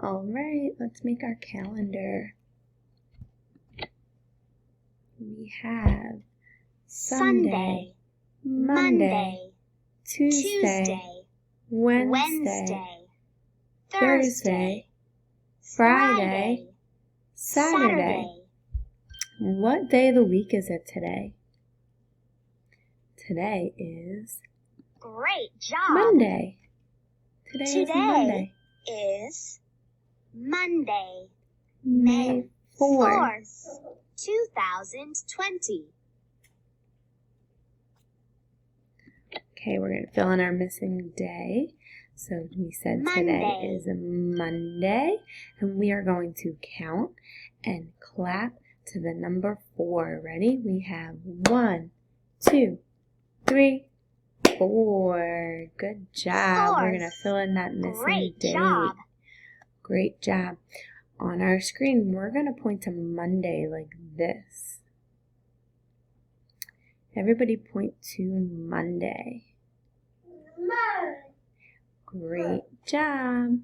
All right, let's make our calendar. We have Sunday, Monday, Tuesday, Wednesday, Thursday, Friday, Saturday. What day of the week is it today? Today is Great job. Monday. Today is Monday, May 4th. 2020. Okay, we're going to fill in our missing day. So we said today is a Monday, and we are going to count and clap to the number 4. Ready? We have 1, 2, 3, 4. Good job. We're going to fill in that missing date. Great job. On our screen, we're going to point to Monday like this. Everybody point to Monday. Great job.